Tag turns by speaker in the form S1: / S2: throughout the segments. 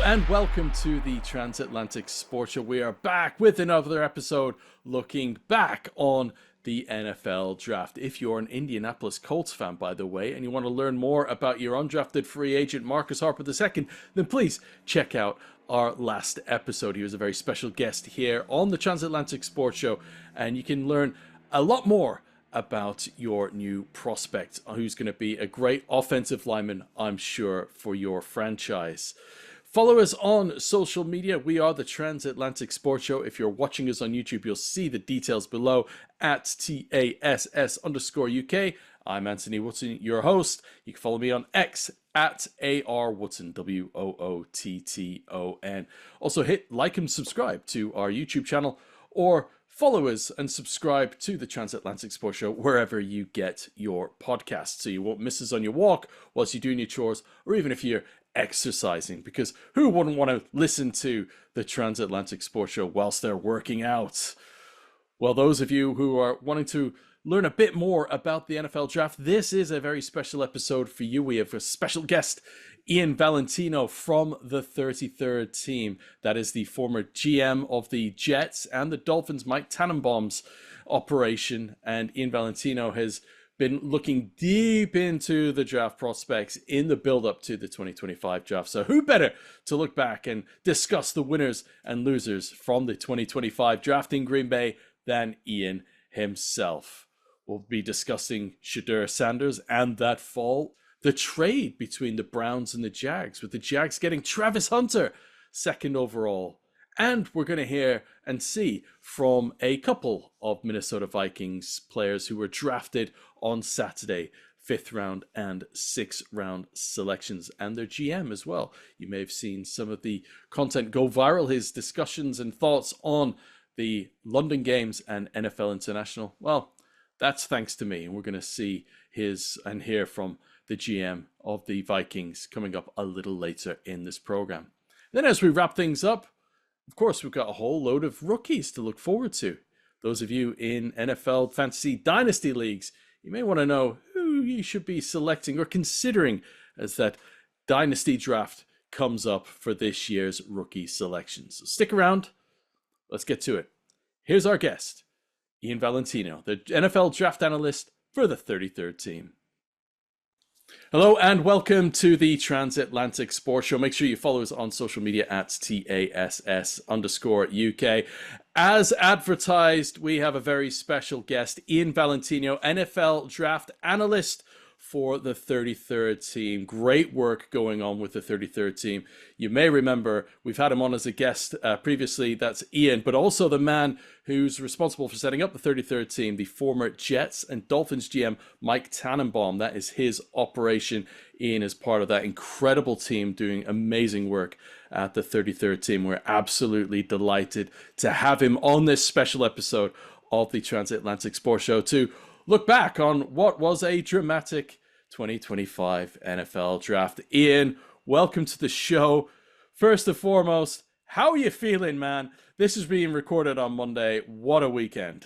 S1: and welcome to the Transatlantic Sports Show. We are back with another episode looking back on the NFL draft. If you're an Indianapolis Colts fan, by the way, and you want to learn more about your undrafted free agent Marcus Harper II, then please check out our last episode. He was a very special guest here on the Transatlantic Sports Show, and you can learn a lot more about your new prospect, who's going to be a great offensive lineman, I'm sure, for your franchise. Follow us on social media. We are the Transatlantic Sports Show. If you're watching us on YouTube, you'll see the details below at TASS_UK. I'm Anthony Wootton, your host. You can follow me on X at ARWootton, WOOTTON. Also hit like and subscribe to our YouTube channel, or follow us and subscribe to the Transatlantic Sports Show wherever you get your podcasts, so you won't miss us on your walk whilst you're doing your chores, or even if you're exercising, because who wouldn't want to listen to the Transatlantic Sports Show whilst they're working out? Well, those of you who are wanting to learn a bit more about the NFL draft, this is a very special episode for you. We have a special guest, Ian Valentino from the 33rd team. That is the former GM of the Jets and the Dolphins, Mike Tannenbaum's operation. And Ian Valentino has been looking deep into the draft prospects in the build-up to the 2025 draft. So who better to look back and discuss the winners and losers from the 2025 draft in Green Bay than Ian himself? We'll be discussing Shedeur Sanders and that fall, the trade between the Browns and the Jags, with the Jags getting Travis Hunter second overall. And we're going to hear and see from a couple of Minnesota Vikings players who were drafted on Saturday, 5th round and 6th round selections, and their GM as well. You may have seen some of the content go viral, his discussions and thoughts on the London games and NFL International. Well, that's thanks to me, and we're going to see his and hear from the GM of the Vikings coming up a little later in this program. Then as we wrap things up, of course, we've got a whole load of rookies to look forward to. Those of you in NFL fantasy dynasty leagues, you may want to know who you should be selecting or considering as that dynasty draft comes up for this year's rookie selections. So stick around. Let's get to it. Here's our guest, Ian Valentino, the NFL draft analyst for the 33rd team. Hello and welcome to the Transatlantic Sports Show. Make sure you follow us on social media at TASS_UK. As advertised, we have a very special guest, Ian Valentino, NFL draft analyst for the 33rd team. Great work going on with the 33rd team. You may remember we've had him on as a guest previously. That's Ian, but also the man who's responsible for setting up the 33rd team, the former Jets and Dolphins GM, Mike Tannenbaum. That is his operation. Ian is part of that incredible team doing amazing work at the 33rd team. We're absolutely delighted to have him on this special episode of the Transatlantic Sports Show to look back on what was a dramatic 2025 NFL draft. Ian, welcome to the show. First and foremost, how are you feeling, man? This is being recorded on Monday. What a weekend.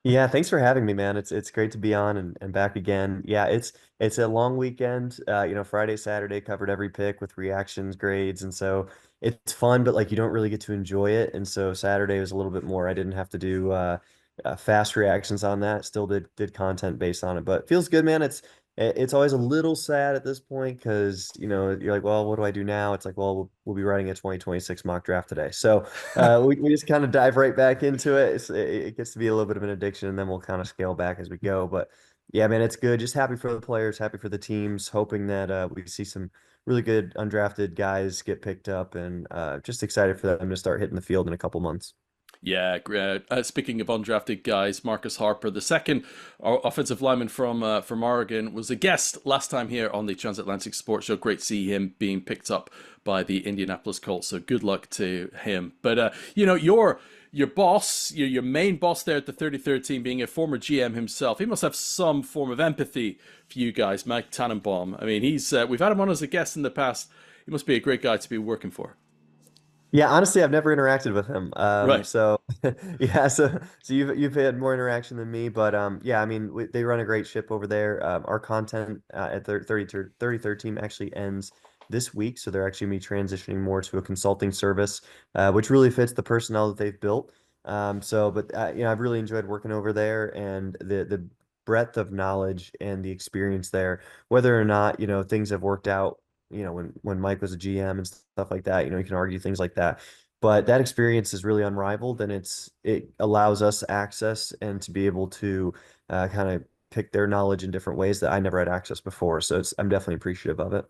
S2: Yeah, thanks for having me, man. It's great to be on and back again. Yeah, it's a long weekend. Friday, Saturday covered every pick with reactions, grades, and so it's fun, but like you don't really get to enjoy it. And so Saturday was a little bit more. I didn't have to do fast reactions on that. Still did content based on it, but feels good, man. It's always a little sad at this point because you're like, well, what do I do now? It's like, well, we'll be writing a 2026 mock draft today, so we just kind of dive right back into it. It gets to be a little bit of an addiction, and then we'll kind of scale back as we go. But yeah, man, it's good. Just happy for the players, happy for the teams, hoping that we see some really good undrafted guys get picked up, and just excited for them to start hitting the field in a couple months.
S1: Yeah, speaking of undrafted guys, Marcus Harper, the second offensive lineman from Oregon, was a guest last time here on the Transatlantic Sports Show. Great to see him being picked up by the Indianapolis Colts, so good luck to him. But, your boss, your main boss there at the 33rd team, being a former GM himself, he must have some form of empathy for you guys, Mike Tannenbaum. I mean, we've had him on as a guest in the past. He must be a great guy to be working for.
S2: Yeah, honestly, I've never interacted with him.
S1: Right.
S2: So yeah, so you've had more interaction than me, but yeah, I mean, they run a great ship over there. Our content at the 33rd team actually ends this week. So they're actually going to be transitioning more to a consulting service, which really fits the personnel that they've built. But I've really enjoyed working over there, and the breadth of knowledge and the experience there, whether or not, things have worked out, when Mike was a GM and stuff like that, you can argue things like that. But that experience is really unrivaled, and it allows us access and to be able to kind of pick their knowledge in different ways that I never had access before. So I'm definitely appreciative of it.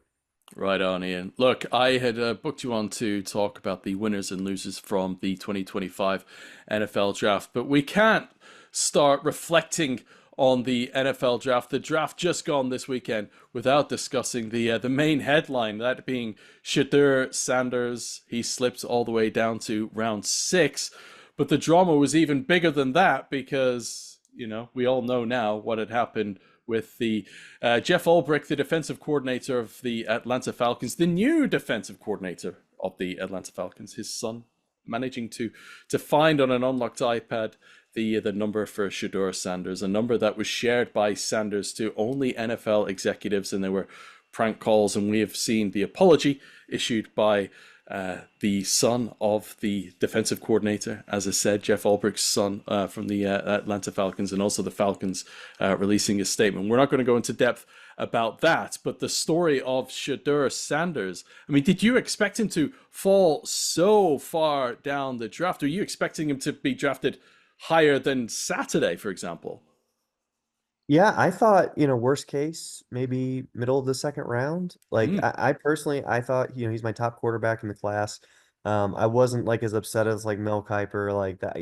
S1: Right on, Ian. Look, I had booked you on to talk about the winners and losers from the 2025 NFL draft, but we can't start reflecting on the NFL draft, the draft just gone this weekend, without discussing the main headline, that being Shedeur Sanders. He slipped all the way down to round 6, but the drama was even bigger than that because we all know now what had happened with the Jeff Ulbrich, the defensive coordinator of the Atlanta Falcons, the new defensive coordinator of the Atlanta Falcons, his son, managing to find on an unlocked iPad the number for Shedeur Sanders, a number that was shared by Sanders to only NFL executives, and there were prank calls, and we have seen the apology issued by the son of the defensive coordinator, as I said, Jeff Ulbrich's son from the Atlanta Falcons, and also the Falcons releasing a statement. We're not going to go into depth about that, but the story of Shedeur Sanders, I mean, did you expect him to fall so far down the draft? Are you expecting him to be drafted higher than Saturday, for example?
S2: Yeah, I thought, worst case, maybe middle of the second round. Like
S1: Mm,
S2: I personally, I thought, he's my top quarterback in the class. I wasn't like as upset as like Mel Kiper, like that,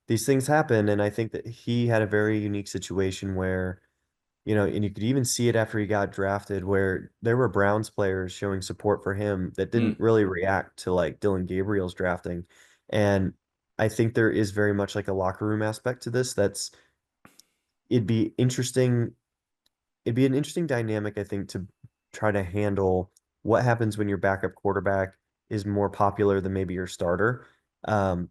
S2: these things happen. And I think that he had a very unique situation where, and you could even see it after he got drafted, where there were Browns players showing support for him that
S1: mm,
S2: didn't really react to like Dylan Gabriel's drafting. And I think there is very much like a locker room aspect to this it'd be interesting it'd be an interesting dynamic, I think, to try to handle what happens when your backup quarterback is more popular than maybe your starter, um,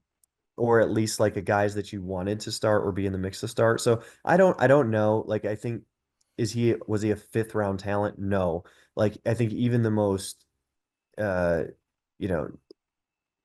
S2: or at least like a guys that you wanted to start or be in the mix to start. So I don't know. Like I think was he a fifth round talent? No. Like I think even the most uh, you know,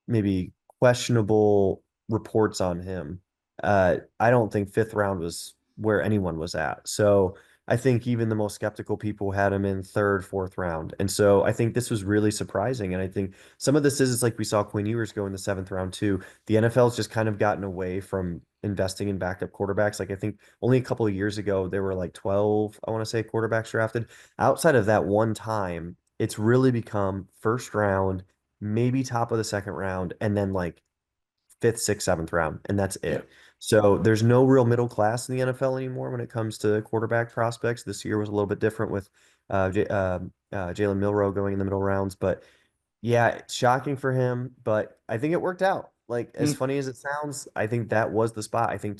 S2: maybe questionable reports on him. I don't think fifth round was where anyone was at. So I think even the most skeptical people had him in third, fourth round. And so I think this was really surprising. And I think some of this is like we saw Quinn Ewers go in the seventh round too. The NFL's just kind of gotten away from investing in backup quarterbacks. Like I think only a couple of years ago there were like 12, I want to say, quarterbacks drafted. Outside of that one time, it's really become first round, maybe top of the second round, and then like fifth, sixth, seventh round, and that's
S1: yeah.
S2: it. So there's no real middle class in the NFL anymore when it comes to quarterback prospects. This year was a little bit different with Jalen Milroe going in the middle rounds, but yeah, it's shocking for him, but I think it worked out. Like, as
S1: Mm.
S2: funny as it sounds, I think that was the spot. I think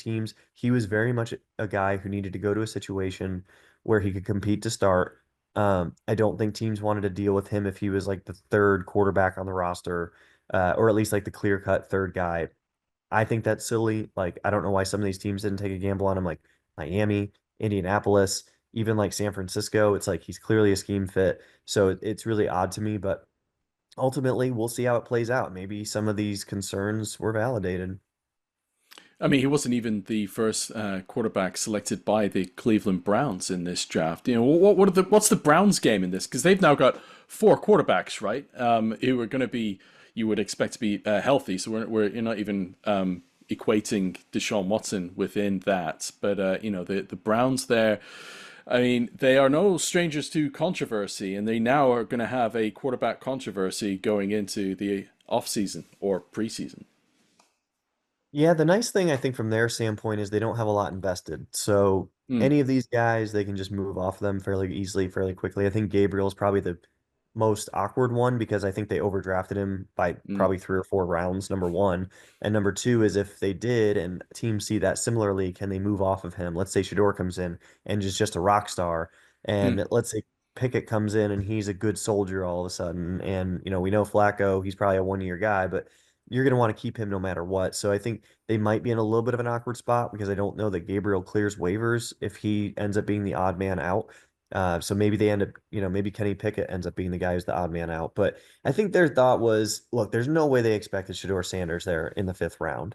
S2: he was very much a guy who needed to go to a situation where he could compete to start. I don't think teams wanted to deal with him if he was like the third quarterback on the roster, or at least like the clear-cut third guy. I think that's silly. Like, I don't know why some of these teams didn't take a gamble on him, like Miami, Indianapolis, even like San Francisco. It's like he's clearly a scheme fit. So it's really odd to me, but ultimately, we'll see how it plays out. Maybe some of these concerns were validated.
S1: I mean, he wasn't even the first quarterback selected by the Cleveland Browns in this draft. What's the Browns game in this? Because they've now got four quarterbacks, right? Who are going to be, you would expect to be healthy. So you're not even equating Deshaun Watson within that. But the Browns there. I mean, they are no strangers to controversy, and they now are going to have a quarterback controversy going into the offseason or preseason.
S2: Yeah, the nice thing I think from their standpoint is they don't have a lot invested. So
S1: Mm,
S2: any of these guys, they can just move off them fairly easily, fairly quickly. I think Gabriel's probably the most awkward one because I think they overdrafted him by
S1: mm,
S2: probably 3 or 4 rounds, number one. And number two is if they did and teams see that similarly, can they move off of him? Let's say Shador comes in and is just a rock star.
S1: mm.
S2: And let's say Pickett comes in and he's a good soldier all of a sudden. And, we know Flacco, he's probably a 1 year guy, but you're going to want to keep him no matter what. So I think they might be in a little bit of an awkward spot because I don't know that Gabriel clears waivers if he ends up being the odd man out. So maybe they end up, maybe Kenny Pickett ends up being the guy who's the odd man out. But I think their thought was, look, there's no way they expected Shedeur Sanders there in the fifth round.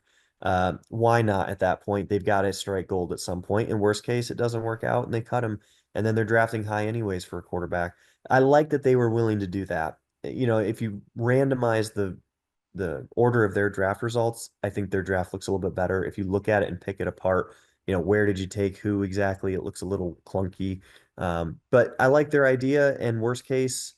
S2: Why not at that point? They've got to strike gold at some point. In worst case, it doesn't work out and they cut him. And then they're drafting high anyways for a quarterback. I like that they were willing to do that. If you randomize the order of their draft results, I think their draft looks a little bit better. If you look at it and pick it apart, where did you take who exactly? It looks a little clunky. But I like their idea. And worst case,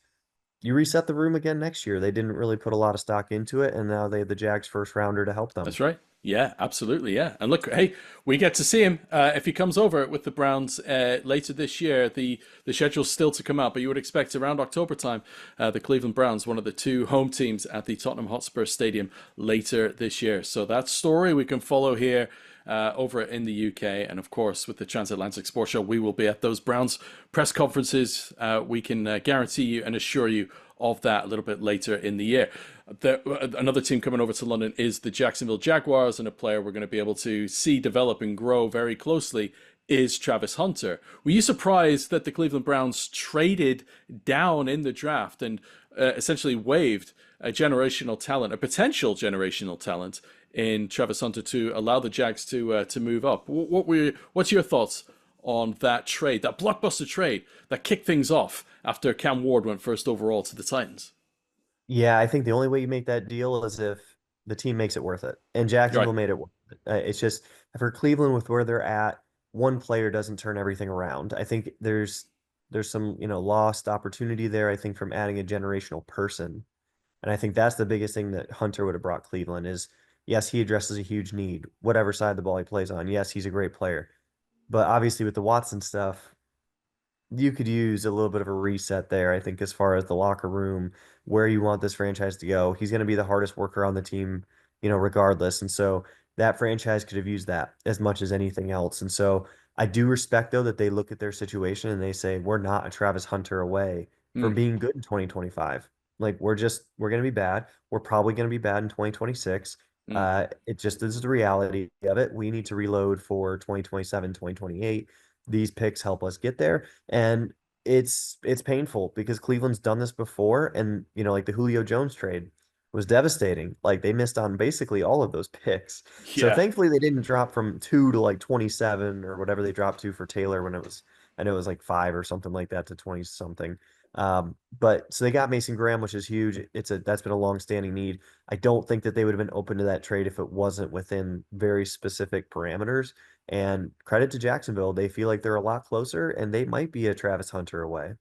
S2: you reset the room again next year. They didn't really put a lot of stock into it, and now they have the Jags first rounder to help them.
S1: That's right. Yeah, absolutely. Yeah. And look, hey, we get to see him if he comes over with the Browns later this year. The schedule's still to come out, but you would expect around October time, the Cleveland Browns, one of the two home teams at the Tottenham Hotspur Stadium later this year. So that story we can follow here over in the UK. And of course, with the Transatlantic Sports Show, we will be at those Browns press conferences. We can guarantee you and assure you of that a little bit later in the year. Another team coming over to London is the Jacksonville Jaguars, and a player we're going to be able to see develop and grow very closely is Travis Hunter. Were you surprised that the Cleveland Browns traded down in the draft and essentially waived a generational talent, a potential generational talent in Travis Hunter to allow the Jags to move up? What's your thoughts on that trade, that blockbuster trade that kicked things off after Cam Ward went first overall to the Titans?
S2: Yeah, I think the only way you make that deal is if the team makes it worth it. And
S1: Right.
S2: Jacksonville made it worth it. It's just for Cleveland with where they're at, one player doesn't turn everything around. I think there's some, lost opportunity there, I think, from adding a generational person. And I think that's the biggest thing that Hunter would have brought Cleveland is, yes, he addresses a huge need, whatever side of the ball he plays on. Yes, he's a great player. But obviously with the Watson stuff, you could use a little bit of a reset there, I think, as far as the locker room, where you want this franchise to go. He's going to be the hardest worker on the team, regardless. And so that franchise could have used that as much as anything else. And so I do respect, though, that they look at their situation and they say, we're not a Travis Hunter away from
S1: Mm,
S2: being good in 2025. Like, we're going to be bad. We're probably going to be bad in 2026.
S1: mm.
S2: It just is the reality of it. We need to reload for 2027, 2028. These picks help us get there. And it's painful because Cleveland's done this before, and like the Julio Jones trade was devastating. Like they missed on basically all of those picks. So
S1: Yeah.
S2: thankfully they didn't drop from 2 to like 27 or whatever they dropped to for Taylor when I know it was like 5 or something like that to 20 something. But so they got Mason Graham, which is huge. That's been a long-standing need. I don't think that they would have been open to that trade if it wasn't within very specific parameters. And credit to Jacksonville, they feel like they're a lot closer and they might be a Travis Hunter away.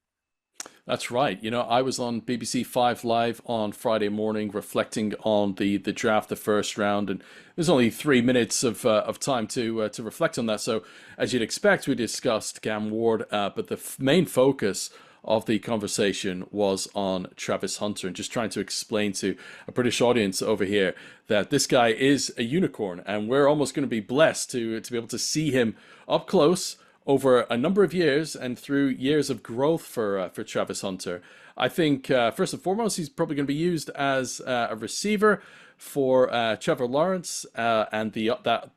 S1: That's right. I was on BBC Five Live on Friday morning reflecting on the draft, the first round, and there's only 3 minutes of time to reflect on that. So, as you'd expect, we discussed Cam Ward, but the main focus of the conversation was on Travis Hunter and just trying to explain to a British audience over here that this guy is a unicorn, and we're almost going to be blessed to be able to see him up close over a number of years and through years of growth for Travis Hunter. I think first and foremost he's probably going to be used as a receiver for Trevor Lawrence and that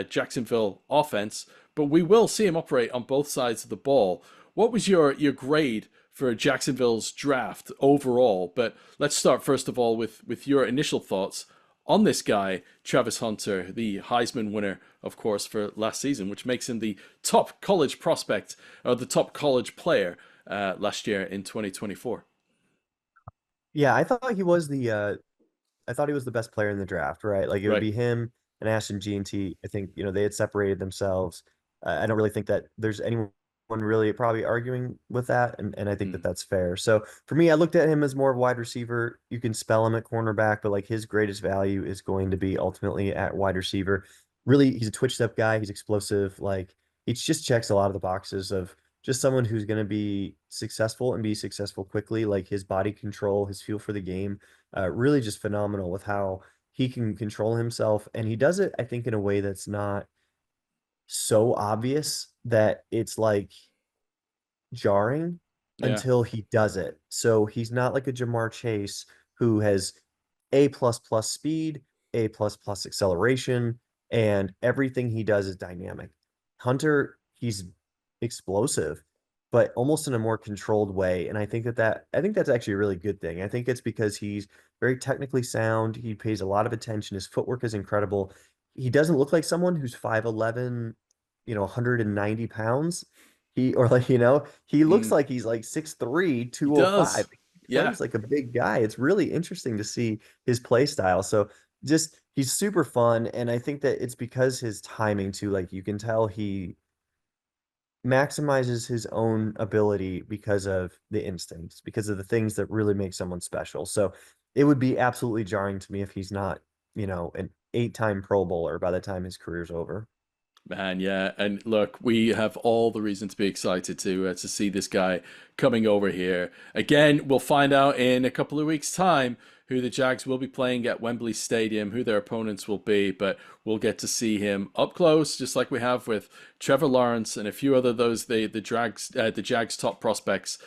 S1: Jacksonville offense, but we will see him operate on both sides of the ball. What was your grade for Jacksonville's draft overall? But let's start first of all with your initial thoughts on this guy, Travis Hunter, the Heisman winner, of course, for last season, which makes him the top college prospect or the top college player last year in 2024.
S2: Yeah, I thought he was the best player in the draft, right? Like it would
S1: Right.
S2: be him and Ashton G&T. I think, they had separated themselves. I don't really think that there's anyone really probably arguing with that. And I think that
S1: Mm.
S2: that's fair. So for me, I looked at him as more of a wide receiver. You can spell him at cornerback, but like his greatest value is going to be ultimately at wide receiver. Really, he's a twitch step guy. He's explosive. Like he just checks a lot of the boxes of just someone who's going to be successful and be successful quickly. Like his body control, his feel for the game, really just phenomenal with how he can control himself. And he does it, I think, in a way that's not so obvious that it's like jarring
S1: Yeah.
S2: until he does it. So he's not like a Jamar Chase who has A plus plus speed, A plus plus acceleration, and everything he does is dynamic. Hunter, he's explosive, but almost in a more controlled way. And I think that's actually a really good thing. I think it's because he's very technically sound. He pays a lot of attention. His footwork is incredible. He doesn't look like someone who's 5'11", 190 pounds. Or like, he looks
S1: Mm,
S2: like he's like 6'3",
S1: he
S2: 205.
S1: does.
S2: He
S1: Yeah.
S2: plays like a big guy. It's really interesting to see his play style. So just he's super fun. And I think that it's because his timing too, like you can tell he maximizes his own ability because of the instincts, because of the things that really make someone special. So it would be absolutely jarring to me if he's not, an 8-time Pro Bowler by the time his career's over.
S1: Man, yeah, and look, we have all the reason to be excited to see this guy coming over here. Again, we'll find out in a couple of weeks' time who the Jags will be playing at Wembley Stadium, who their opponents will be, but we'll get to see him up close, just like we have with Trevor Lawrence and a few other those the Jags top prospects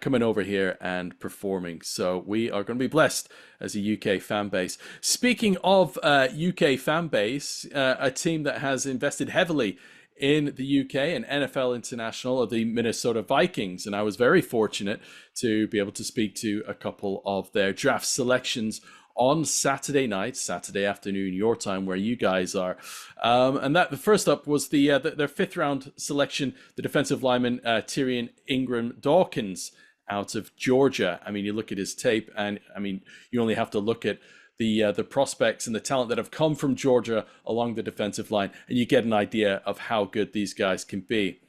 S1: coming over here and performing. So we are going to be blessed as a UK fan base. Speaking of UK fan base, a team that has invested heavily in the UK and NFL international are the Minnesota Vikings. And I was very fortunate to be able to speak to a couple of their draft selections on Saturday night, Saturday afternoon, your time, where you guys are. And that the first up was their fifth round selection, the defensive lineman Tyrion Ingram Dawkins out of Georgia. I mean, you look at his tape, and I mean, you only have to look at the prospects and the talent that have come from Georgia along the defensive line, and you get an idea of how good these guys can be.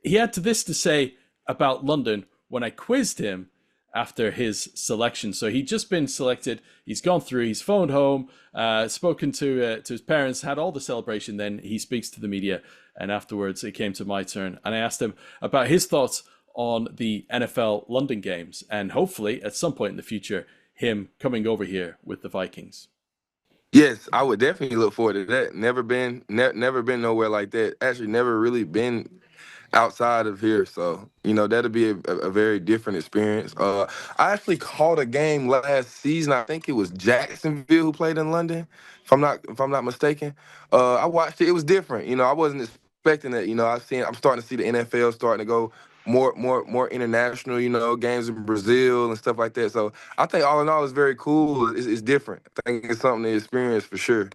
S1: He had this to say about London when I quizzed him after his selection. So he'd just been selected. He's gone through. He's phoned home, spoken to his parents, had all the celebration. Then he speaks to the media, and afterwards it came to my turn, and I asked him about his thoughts on the NFL London games, and hopefully at some point in the future him coming over here with the Vikings.
S3: Yes, I would definitely look forward to that. Never been nowhere like that. Actually, never really been outside of here. So, that'll be a very different experience. I actually called a game last season. I think it was Jacksonville who played in London, if I'm not mistaken. I watched it. It was different. I wasn't expecting it. I'm starting to see the NFL starting to go more international, games in Brazil and stuff like that. So I think all in all it's very cool. It's different. I think it's something to experience for sure.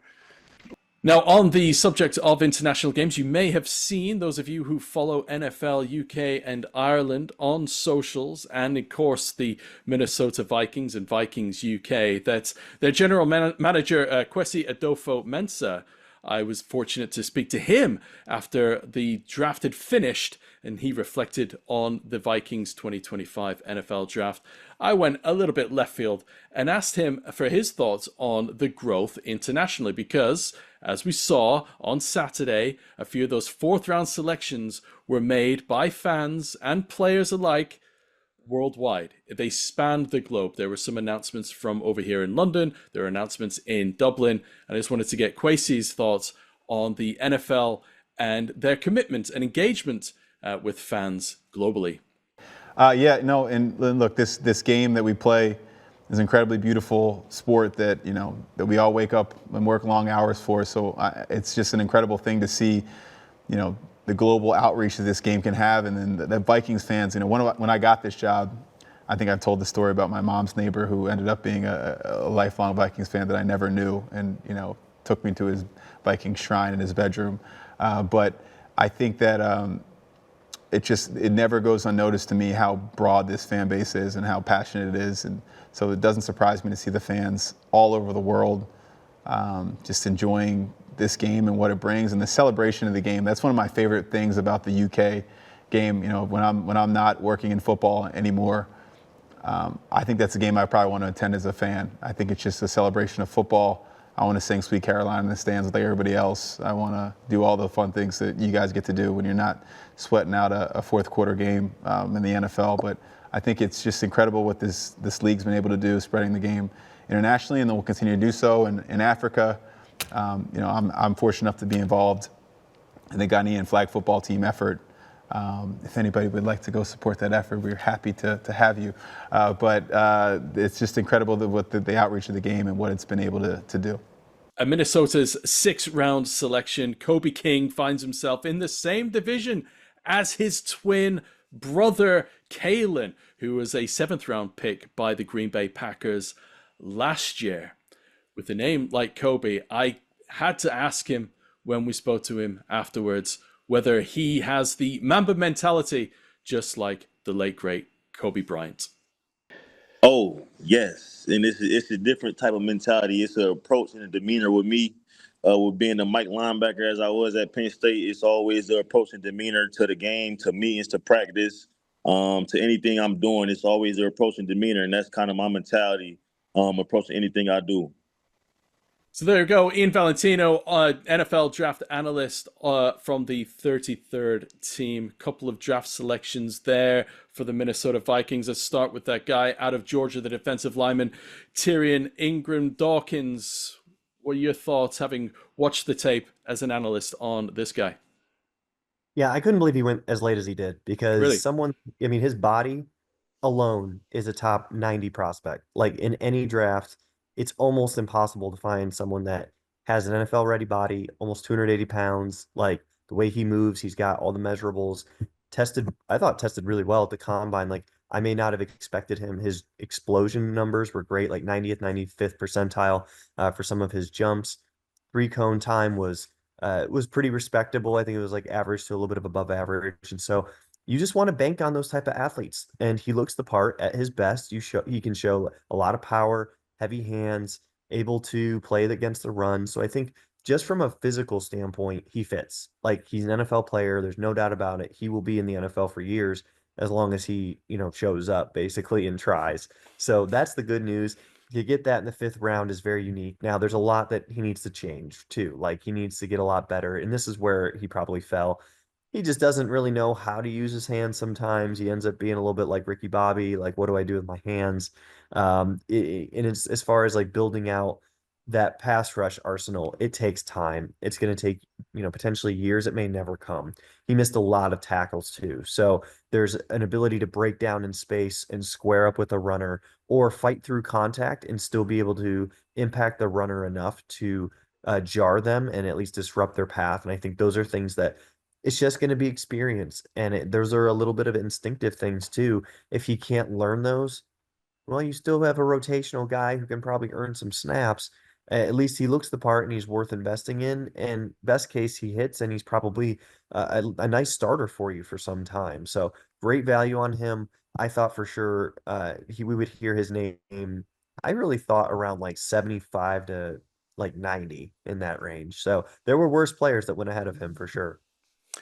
S1: Now, on the subject of international games, you may have seen, those of you who follow NFL UK and Ireland on socials, and of course the Minnesota Vikings and Vikings UK, that their general manager, Kwesi Adofo-Mensah, I was fortunate to speak to him after the draft had finished, and he reflected on the Vikings 2025 NFL draft. I went a little bit left field and asked him for his thoughts on the growth internationally, because as we saw on Saturday, a few of those fourth round selections were made by fans and players alike worldwide. They spanned the globe. There were some announcements from over here in London. There were announcements in Dublin. And I just wanted to get Kwesi's thoughts on the NFL and their commitment and engagement with fans globally.
S4: Yeah, no, and look, this game that we play is an incredibly beautiful sport that that we all wake up and work long hours for. So it's just an incredible thing to see, the global outreach that this game can have. And then the Vikings fans, when I got this job, I think I've told the story about my mom's neighbor who ended up being a lifelong Vikings fan that I never knew, and took me to his Viking shrine in his bedroom. But I think that it never goes unnoticed to me how broad this fan base is and how passionate it is. And so it doesn't surprise me to see the fans all over the world just enjoying this game and what it brings and the celebration of the game. That's one of my favorite things about the UK game. When I'm not working in football anymore, I think that's a game I probably want to attend as a fan. I think it's just a celebration of football. I want to sing Sweet Caroline in the stands like everybody else. I want to do all the fun things that you guys get to do when you're not sweating out a fourth quarter game in the NFL. But I think it's just incredible what this league's been able to do, spreading the game internationally, and then we'll continue to do so in Africa. I'm fortunate enough to be involved in the Ghanaian flag football team effort. If anybody would like to go support that effort, we're happy to have you. But it's just incredible what the outreach of the game and what it's been able to do.
S1: Minnesota's sixth round selection, Kobe King, finds himself in the same division as his twin brother Kalen, who was a 7th-round pick by the Green Bay Packers last year. With a name like Kobe, I had to ask him when we spoke to him afterwards whether he has the Mamba mentality, just like the late, great Kobe Bryant.
S5: Oh, yes. And it's a different type of mentality. It's an approach and a demeanor with me. With being a Mike linebacker as I was at Penn State, it's always the approach and demeanor to the game, to meetings, to practice, to anything I'm doing. It's always the approach and demeanor, and that's kind of my mentality, approaching anything I do.
S1: So there you go, Ian Valentino, NFL draft analyst from the 33rd team. Couple of draft selections there for the Minnesota Vikings. Let's start with that guy out of Georgia, the defensive lineman, Tyrion Ingram-Dawkins. What are your thoughts, having watched the tape as an analyst on this guy?
S2: Yeah, I couldn't believe he went as late as he did because
S1: Really?
S2: his body alone is a top 90 prospect. Like in any draft, it's almost impossible to find someone that has an NFL ready body, almost 280 pounds. Like the way he moves, he's got all the measurables. I thought tested really well at the combine. Like I may not have expected him. His explosion numbers were great, like 90th, 95th percentile for some of his jumps. Three cone time was pretty respectable. I think it was like average to a little bit of above average. And so you just want to bank on those type of athletes. And he looks the part at his best. He can show a lot of power, heavy hands, able to play against the run. So I think just from a physical standpoint, he fits. Like he's an NFL player. There's no doubt about it. He will be in the NFL for years as long as he, shows up basically and tries. So that's the good news. To get that in the 5th round is very unique. Now, there's a lot that he needs to change too. Like he needs to get a lot better. And this is where he probably fell. He just doesn't really know how to use his hands sometimes. He ends up being a little bit like Ricky Bobby. Like, what do I do with my hands? And it's as far as like building out that pass rush arsenal, it takes time. It's going to take, potentially years. It may never come. He missed a lot of tackles too. So there's an ability to break down in space and square up with a runner or fight through contact and still be able to impact the runner enough to jar them and at least disrupt their path. And I think those are things that it's just going to be experience. And those are a little bit of instinctive things too. If he can't learn those, well, you still have a rotational guy who can probably earn some snaps. At least he looks the part and he's worth investing in. And best case, he hits and he's probably a nice starter for you for some time. So great value on him. I thought for sure we would hear his name. I really thought around like 75 to like 90 in that range. So there were worse players that went ahead of him for sure.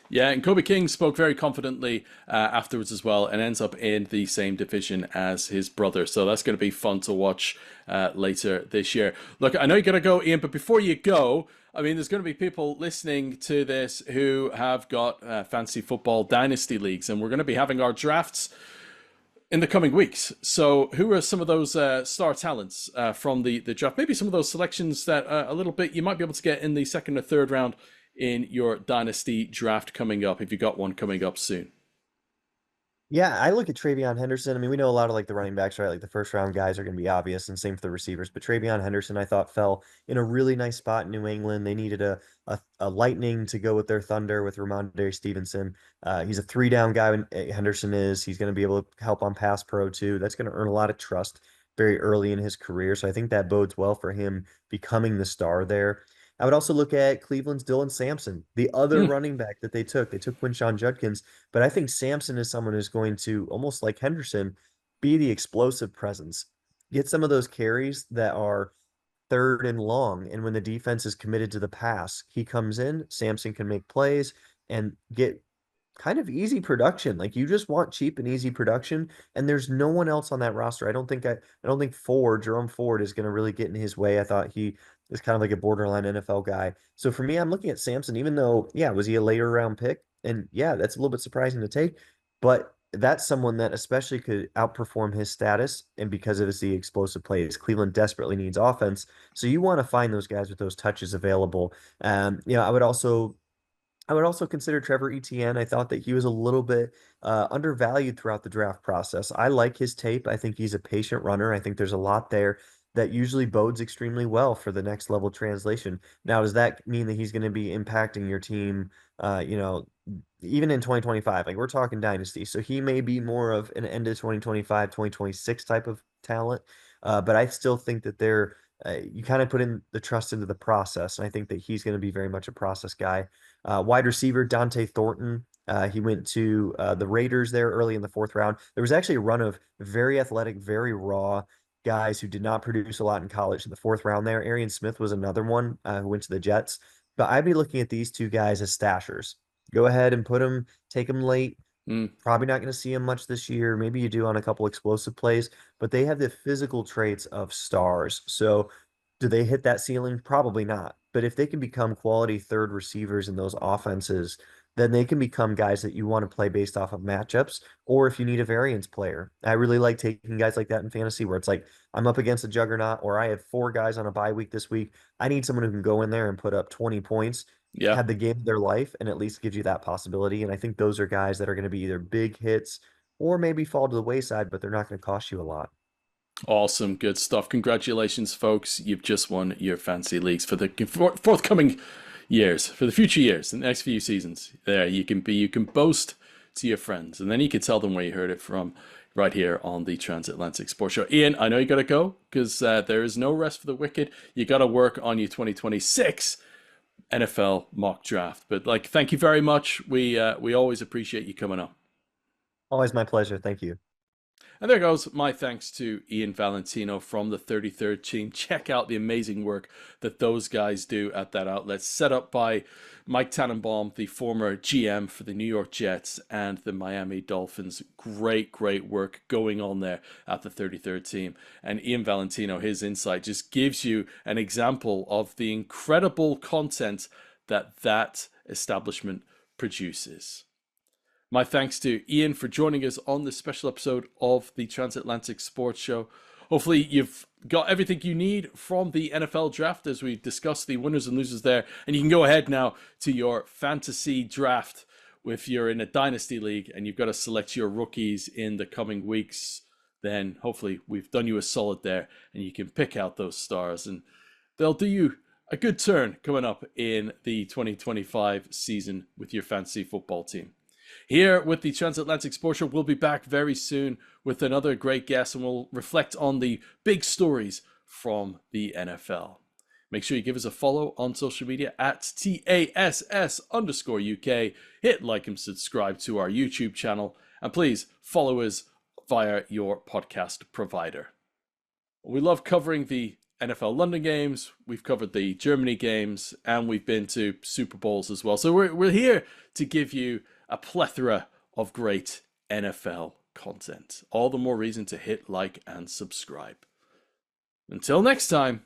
S1: Yeah, and Kobe King spoke very confidently afterwards as well, and ends up in the same division as his brother. So that's going to be fun to watch later this year. Look, I know you got to go, Ian, but before you go, I mean, there's going to be people listening to this who have got fantasy football dynasty leagues, and we're going to be having our drafts in the coming weeks. So who are some of those star talents from the draft? Maybe some of those selections that a little bit you might be able to get in the 2nd or 3rd round in your dynasty draft coming up, if you got one coming up soon?
S2: Yeah, I look at Travion Henderson. I mean, we know a lot of like the running backs, right? Like the 1st round guys are going to be obvious, and same for the receivers. But Travion Henderson, I thought, fell in a really nice spot in New England. They needed a lightning to go with their thunder with Ramondre Stevenson. He's a 3-down guy. Henderson is. He's going to be able to help on pass pro too. That's going to earn a lot of trust very early in his career. So I think that bodes well for him becoming the star there. I would also look at Cleveland's Dylan Sampson, the other running back that they took. They took Quinshon Judkins, but I think Sampson is someone who's going to, almost like Henderson, be the explosive presence. Get some of those carries that are 3rd and long, and when the defense is committed to the pass, he comes in, Sampson can make plays and get kind of easy production. Like you just want cheap and easy production, and there's no one else on that roster. I don't think Jerome Ford is going to really get in his way. I thought he is kind of like a borderline NFL guy. So for me, I'm looking at Sampson, even though, yeah, was he a later round pick? And yeah, that's a little bit surprising to take, but that's someone that especially could outperform his status. And because of the explosive plays, Cleveland desperately needs offense. So you want to find those guys with those touches available. I would also consider Trevor Etienne. I thought that he was a little bit undervalued throughout the draft process. I like his tape. I think he's a patient runner. I think there's a lot there. that usually bodes extremely well for the next level translation. Now, does that mean that he's going to be impacting your team, even in 2025? Like we're talking dynasty. So he may be more of an end of 2025, 2026 type of talent. But I still think that you kind of put in the trust into the process. And I think that he's going to be very much a process guy. Wide receiver, Dante Thornton. He went to the Raiders there early in the 4th round. There was actually a run of very athletic, very raw guys who did not produce a lot in college in the 4th round there. Arian Smith was another one who went to the Jets. But I'd be looking at these two guys as stashers. Go ahead and take them late. Probably not going to see them much this year. Maybe you do on a couple explosive plays, but they have the physical traits of stars. So do they hit that ceiling? Probably not. But if they can become quality third receivers in those offenses, then they can become guys that you want to play based off of matchups, or if you need a variance player. I really like taking guys like that in fantasy where it's like I'm up against a juggernaut, or I have 4 guys on a bye week this week. I need someone who can go in there and put up 20 points,
S1: Yeah.
S2: have the game of their life, and at least gives you that possibility. And I think those are guys that are going to be either big hits or maybe fall to the wayside, but they're not going to cost you a lot.
S1: Awesome. Good stuff. Congratulations, folks. You've just won your fantasy leagues for the forthcoming years, for the future years, the next few seasons. There, you can boast to your friends, and then you can tell them where you heard it from right here on the Transatlantic Sports Show. Ian, I know you got to go because there is no rest for the wicked. You got to work on your 2026 NFL mock draft. But thank you very much. We always appreciate you coming on.
S2: Always my pleasure. Thank you.
S1: And there goes my thanks to Ian Valentino from the 33rd team. Check out the amazing work that those guys do at that outlet, set up by Mike Tannenbaum, the former GM for the New York Jets and the Miami Dolphins. Great work going on there at the 33rd team. And Ian Valentino, his insight just gives you an example of the incredible content that establishment produces. My thanks to Ian for joining us on this special episode of the Transatlantic Sports Show. Hopefully you've got everything you need from the NFL draft as we discuss the winners and losers there. And you can go ahead now to your fantasy draft if you're in a dynasty league and you've got to select your rookies in the coming weeks. Then hopefully we've done you a solid there and you can pick out those stars and they'll do you a good turn coming up in the 2025 season with your fantasy football team. Here with the Transatlantic Sports Show, we'll be back very soon with another great guest and we'll reflect on the big stories from the NFL. Make sure you give us a follow on social media at TASS_UK. Hit like and subscribe to our YouTube channel. And please follow us via your podcast provider. We love covering the NFL London games. We've covered the Germany games and we've been to Super Bowls as well. So we're here to give you a plethora of great NFL content. All the more reason to hit like and subscribe. Until next time.